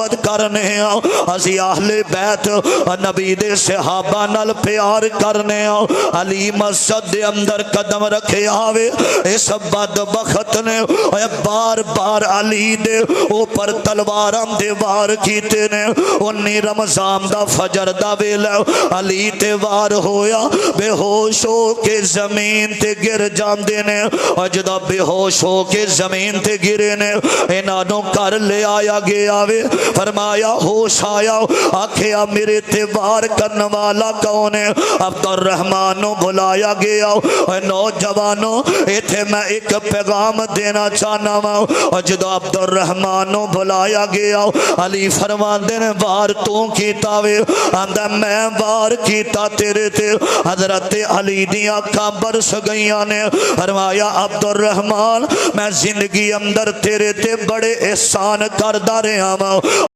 محبت کرنے اسی اہل بیت نبی دے صحابہ نال پیار کرنے علی مسجد دے اندر قدم رکھے آوے اس بدبخت نے بار بار علی دے اوپر تلواراں دے وار کیتے نے 19 رمضان دا فجر دا ویلا علی تے وار ہویا بے ہوش ہو کے زمین تے گر جاندے نے اور جدا بے ہوش ہو کے زمین تے گرے نے انہوں کر لے آیا گیا وے فرمایا ہوش آیا آکھیا میرے تے وار کرنے والا کون ہے عبد الرحمن بلایا گیا اور نوجوانوں ایتھے میں ایک پیغام دینا چاہنا اور جدو عبد الرحمن بلایا گیا علی فرماندے نے وار تو کیتا وے آندہ میں وار کیتا تیرے تے حضرت علی دیا آنکھاں برس گئیاں نے فرمایا عبد الرحمن میں زندگی اندر تیرے تے بڑے احسان کردہ رہا ہوں